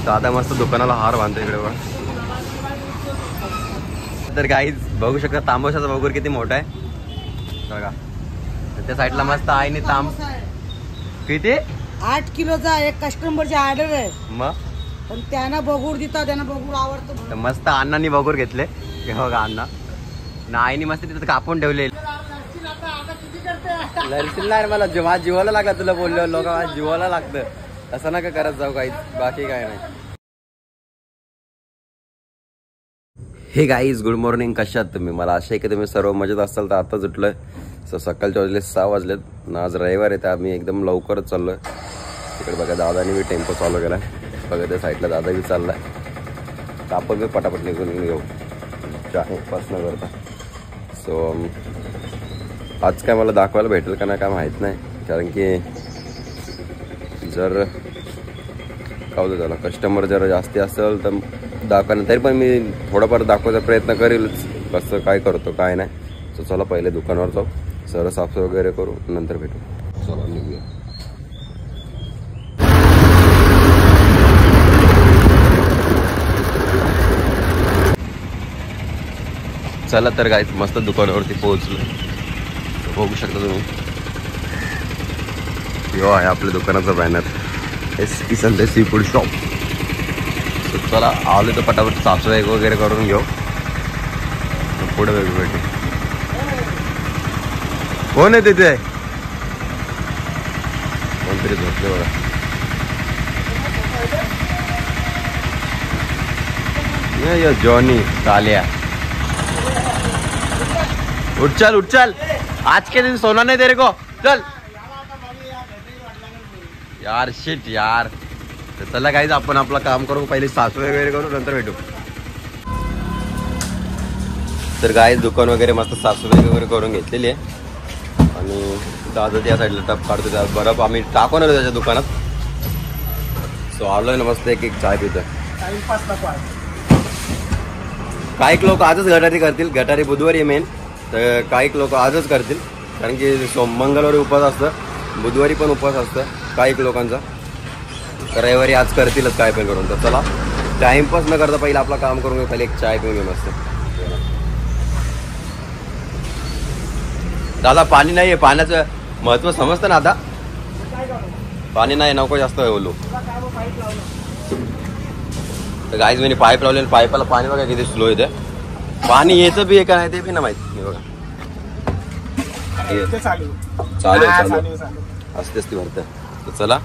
दादा मस्त दुकानाला हार बांधतो इकडे बघा. तर गाईज बघू शकता तांबोशाचा बघूर किती मोठा आहे बघा. त्या साईडला मस्त आईने किती 8 किलोचा एक कस्टमरची ऑर्डर आहे. मग पण त्यांना बघूर देतात, त्यांना बघूर आवडतो. मस्त अण्णांनी बघूर घेतले बघा. अण्णा ना आईने मस्त तिथं कापून ठेवले. लढतील मला जीवाला लागला तुला बोललो लोक जीवाला लागतं. असं नका करत जाऊ काही, बाकी काय नाही. हे गाईज गुड मॉर्निंग, कशा आहात तुम्ही? मला आशा आहे की तुम्ही सर्व मजेत असाल. तर आता उठलोय. सकाळचे वाजले 6 वाजलेत. आज रविवार आहे तर आम्ही एकदम लवकरच चाललोय. तिकडे बघा दादानी मी टेम्पो चालू केला. बघा त्या साईडला दादा बी चाललाय. तर आपण बी पटापट निघून घेऊ पास न करता. सो आज काय मला दाखवायला भेटेल का नाही काय माहीत नाही. कारण की जर काय होतं त्याला कस्टमर जर जास्ती असेल तर दाखवणं, तरी पण मी थोडंफार दाखवायचा प्रयत्न करेलच कसं काय करतो काय नाही. सो चला पहिले दुकानावर जाऊ, सर्व साफसफाई वगैरे करू, नंतर भेटू. चला निघूया. चला तर गाईस मस्त दुकानावरती पोहोचलो. बघू शकता तुम्ही, यो आहे आपल्या दुकानाचा बॅनर, ST संदेश सी फूड शॉप. चला आलो तर पटापट साफसफाई वगैरे करून घेऊ, पुढे वेगळं भेटू. कोण आहे तिथे? कोणतरी झोपले बघा. ये जॉनी कालिया. उठ चल आज के दिन सोना नहीं तेरे को, चल यार. शिट यार. तर चला काहीच आपण आपलं काम करू, पहिले साफसफाई वगैरे करू, नंतर भेटू. तर गाईज दुकान वगैरे मस्त साफसफाई वगैरे करून घेतलेली आहे. आणि दादा त्या साईडला टप काढतो, त्या बरफ आम्ही टाकून आलो त्याच्या दुकानात. सो आलोय ना मस्त एक चाय पितोय. काही लोक आजच गटारी करतील, गटारी बुधवारी मेन. तर काही लोक आजच करतील कारण की मंगळवारी उपवास असतं, बुधवारी पण उपवास असतं काही लोकांचा. रविवारी आज करतीलच काय पण करून. तर चला टाइमपास न करता पहिले आपलं काम करून घेऊ, पहिले एक चाय पिऊन घेऊ मस्त. दादा पाणी नाही आहे, पाण्याचं महत्व समजतं ना आता. पाणी नाही नको जास्त बोलू. तर गाईज मी पाईप लावले, पाईपाला पाणी बघा किती स्लो येते. पाणी येतं बी आहे का नाही ते बी ना माहित नाही बघा. चालू असतेच ती भरतं. तर चला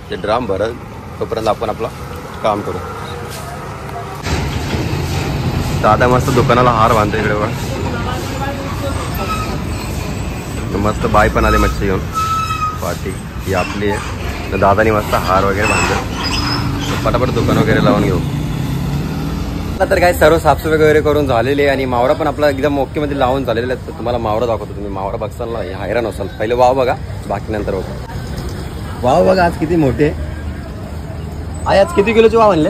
ते ड्राम भरल तोपर्यंत आपण आपलं काम करू. दादा मस्त दुकानाला हार बांधतो इकडे बघा. मस्त बाई पण आले मच्छी घेऊन. पार्टी ही आपली आहे. तर दादानी मस्त हार वगैरे बांधलं. पटापट दुकान वगैरे लावून घेऊ. तर काय सर्व साफसफाई वगैरे करून झालेली आहे. आणि मावरा पण आपला एकदम ओके मध्ये लावून झालेला आहे. तर तुम्हाला मावरा दाखवतो. तुम्ही मावरा बघसाल ना हैराण असाल. पहिले वाव बघा, बाकी नंतर बघा. वाव बघा आज किती मोठे. आई आज किती किलोचे वाव आणले?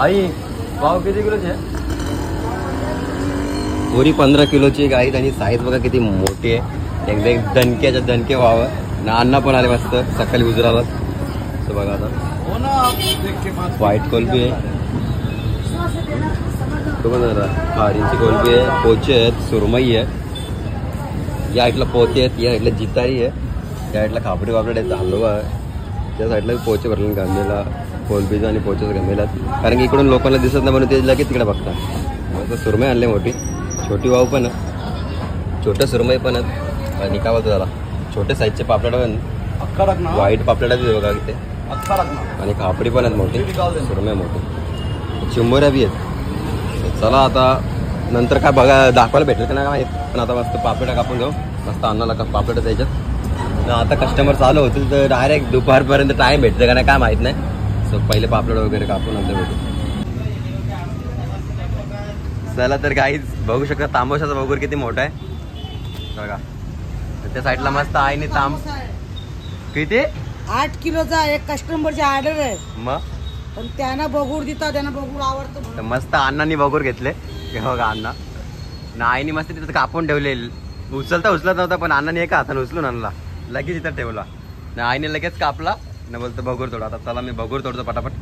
आई वाव किती किलोचे? पुरी 15 किलोची गाईत. आणि साईज बघा किती मोठी आहे. एकदम दणक्याच्या दणके वाव. ना अण्णा पण आले मस्त सकाळी उजराला. तर बघा आता व्हाईट कोलबी आहे, खारींची कोलबी आहे, पोचे आहेत, सुरमई आहे. या साईडला पोते आहेत, या साईडला जितारी आहे, या साईडला खापरी वापरेट आहेत, हलवा आहे. त्या साईडला पोचे भरले गमेला, कोलबीचा आणि पोचेच गमेला. कारण की इकडून लोकांना दिसत नाही म्हणून ते लगेच तिकडे बघतात. मग सुरमई आणले मोठी, छोटी वाव पण आहे, छोट्या सुरमई पण आहेत. आणि काय बोलतो त्याला छोटे साईजचे पापलेट पण, व्हाईट पापलेट बघा इथे. आणि खापरी पण आहेत मोठी, सुरमई मोठी, चिंबोऱ्या बी आहेत. चला आता नंतर काय बघा दाखवायला भेटेल का नाही माहीत. पण आता मस्त पापलेट कापून घेऊ. मस्त अन्नाला पापलेट द्यायच्यात. आता कस्टमर चालू होतील तर डायरेक्ट दुपारपर्यंत टाइम भेटतं का नाही काय माहीत नाही. सो पहिले पापलेट वगैरे कापून नंतर भेटू. चला तर काहीच बघू शकता तांबोशाचा बघूर किती मोठा आहे बघा. त्या साईडला मस्त आईने किती 8 किलोचा एक कस्टमरची ऑर्डर आहे. मग पण त्यांना बघूर देतात, त्यांना बघूर आवडतो. मस्त अण्णांनी बघूर घेतले बघा. अण्णा ना आईने मस्त तिथं कापून ठेवले. उचलत नव्हता पण अण्णाने एका हाताने उचलून आणला, लगेच इथं ठेवला. ना आईने लगेच कापला न बोलतो भगूर तोड. आता चला मी भगूर तोडतो पटापट.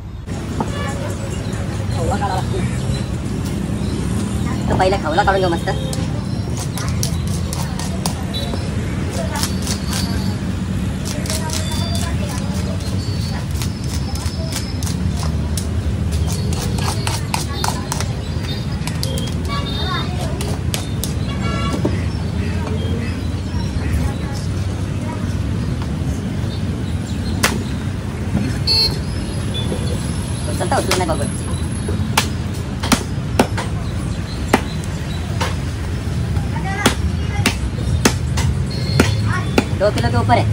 तो पहिला खवला काढून घेऊ मस्त. चलता उचलून नाही बघत. 2 किलो के ऊपर है.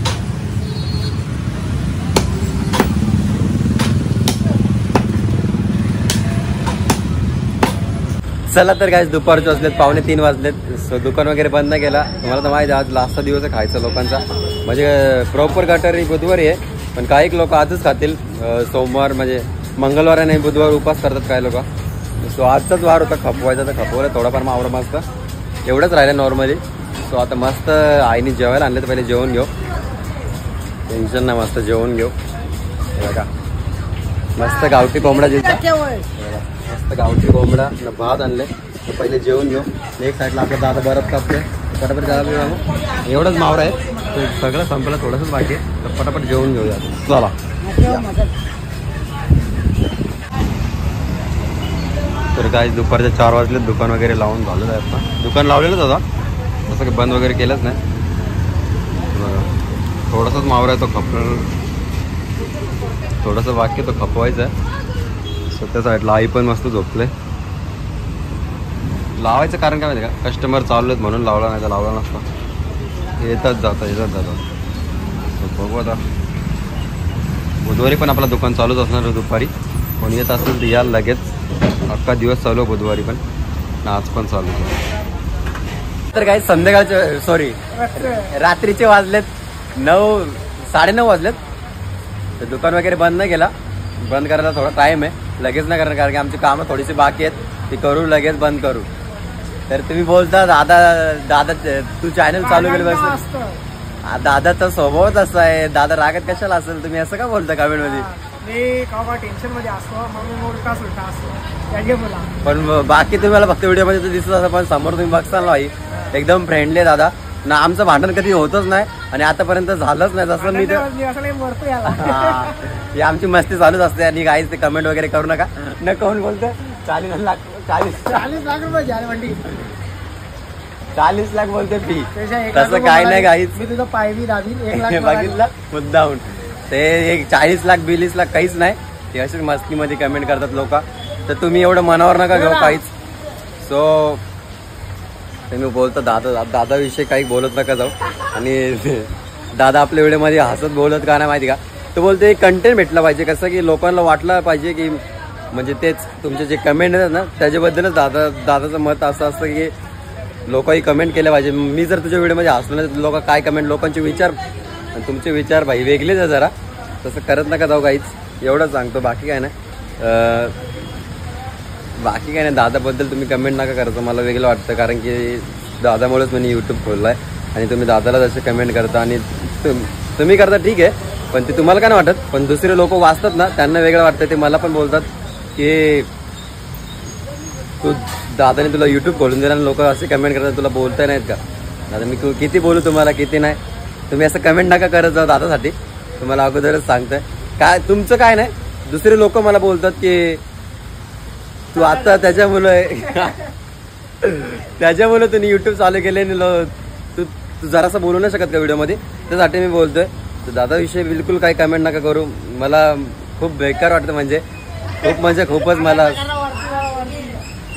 चला तर काय दुपारचे वाजलेत 2:45 वाजलेत. सो दुकान वगैरे बंद नाही केला. तुम्हाला तर माहिती आज लास्टचा दिवस आहे खायचा लोकांचा. म्हणजे प्रॉपर गटारी बुधवारी आहे पण काही लोक आजच खातील. सोमवार म्हणजे मंगळवार नाही बुधवार उपास करतात काही लोक. सो आजचाच वार होता खपवायचा तर खपवलं थोडाफार मावडं मस्त एवढंच राहिलं नॉर्मली. सो आता मस्त आईने जेवायला आणलं तर पहिले जेवण घेऊ. टेन्शन नाही मस्त जेवण घेऊ. बघा मस्त गावठी कोंबडा जिथं मस्त गावठी कोंबडा भात आणले तर पहिले जेवण घेऊ. एक साईडला आपला दादा बरंच कापतोय पटापट जाऊ. एवढंच मावरा आहे सगळं संपलं थोडंसंच बाकी आहे तर पटापट जेवण घेऊया. चला तर काय दुपारच्या 4 वाजले दुकान वगैरे लावून झालेलं आहे. आता दुकान लावलेलंच होता तसं काही बंद वगैरे केलंच नाही. थोडासाच मावरा आहे तो थोडंसं बाकी तो खपवायचा आहे. स्वतः साईडला आई पण मस्त झोपले. लावायचं कारण काय माहिती का कस्टमर चालू आहेत म्हणून लावला नाही तर लावला नसता. येतात जातात बघू आता. बुधवारी पण आपलं दुकान चालूच असणार दुपारी. कोणी येत असेल तर या लगेच. अख्खा दिवस चालू बुधवारी पण आज पण चालू. तर काही संध्याकाळचे सॉरी रात्रीचे वाजलेत 9-9:30 वाजलेत. तर दुकान वगैरे बंद नाही केला. बंद करायला थोडा टाईम आहे. लगेच नाही करणार कारण की आमची कामं थोडीशी बाकी आहेत ती करू लगेच बंद करू. तर तुम्ही बोलता दादा तू चॅनल चालू केलं बस. दादाचा स्वभावच असा आहे. दादा रागात कशाला असेल तुम्ही असं का बोलता कमेंट मध्ये. टेन्शन मध्ये असतो म्हणून उलटा सुलटा असतो. पण बाकी तुम्हाला फक्त व्हिडिओ मध्ये दिसत असं पण समोर तुम्ही बघता ना एकदम फ्रेंडली दादा ना. आमचं भांडण कधी होतच नाही आणि आतापर्यंत झालंच नाही. जसं मी ही आमची मस्ती चालूच असते. आणि काहीच ते कमेंट वगैरे करू नका. न कोण बोलतं 40 लाख 40 लाख रुपये 40 लाख बोलते फी. तसं काही नाही काहीच. मी तुझं पाय बी दाबीन 1 लाख बघितलं मुद्दाहून. ते 40 लाख 42 लाख काहीच नाही. ते अशीच मस्तीमध्ये कमेंट करतात लोक. तर तुम्ही एवढं मनावर नका घेऊ काहीच. सो तुम्ही बोलता दादाविषयी काही बोलत नका जाऊ. आणि दादा आपल्या व्हिडिओमध्ये हसत बोलत का नाही माहिती का. तो बोलते कंटेंट भेटला पाहिजे कसं की लोकांना वाटलं पाहिजे की म्हणजे तेच तुमचे जे कमेंट आहेत ना त्याच्याबद्दलच दादाचं मत असं असतं की लोकही कमेंट केलं पाहिजे. मी जर तुझ्या व्हिडिओमध्ये हसलो नाही तर लोक काय कमेंट लोकांचे विचार आणि तुमचे विचार भाई वेगळेच आहे जरा. तसं करत नका जाऊ काहीच. एवढं सांगतो बाकी काय नाही. दादाबद्दल तुम्ही कमेंट नका करायचं मला वेगळं वाटतं कारण की दादामुळेच मी यूट्यूब खोललं आहे. आणि तुम्ही दादाला जसे कमेंट करता आणि तुम्ही करता ठीक आहे पण ते तुम्हाला काय नाही वाटत. पण दुसरे लोक वाचतात ना त्यांना वेगळं वाटतं. ते मला पण बोलतात की तू दादाने तुला यूट्यूब खोलून दिला आणि लोक असे कमेंट करतात तुला बोलता नाहीत का. आता मी किती बोलू तुम्हाला किती नाही. तुम्ही असं कमेंट नका करत जाऊ दादासाठी. तुम्हाला अगोदरच सांगतोय काय तुमचं काय नाही. दुसरे लोक मला बोलतात की तू आता त्याच्यामुळे तुम्ही युट्यूब चालू केले तू जरासं बोलू नाही शकत का व्हिडिओमध्ये. त्यासाठी मी बोलतोय. तर दादाविषयी बिलकुल काही कमेंट नका करू. मला खूप बेकार वाटतं म्हणजे खूपच मला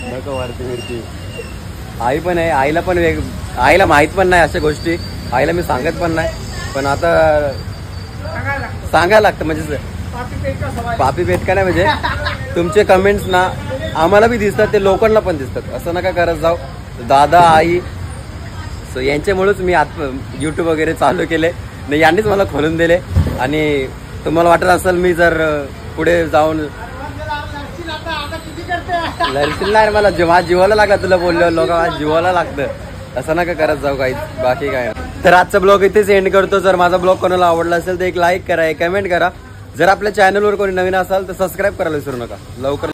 नको वरती मिरची. आई पण आहे आईला माहित पण नाही अशा गोष्टी. आईला मी सांगत पण नाही. पण आता सांगायला लागतं म्हणजे पापी पेट का नाही. म्हणजे तुमचे कमेंट्स ना आम्हाला बी दिसतात ते लोकांना पण दिसतात. असं नका करत जाऊ. दादा आई सो यांच्यामुळेच मी आता यूट्यूब वगैरे चालू केले. नाही यांनीच मला खोलून दिले. आणि तुम्हाला वाटत असेल मी जर पुढे जाऊन लढशील नाही मला जीवाला लागला तुला बोललो लोक जीवाला लागतं. असं नका करत जाऊ काहीच. बाकी काय तर आजचा ब्लॉग इथेच एंड करतो. जर माझा ब्लॉग कोणाला आवडला असेल तर एक लाईक करा, एक कमेंट करा. जर आपल्या चॅनलवर कोणी नवीन असाल तर सबस्क्राईब करायला विसरू नका. लवकर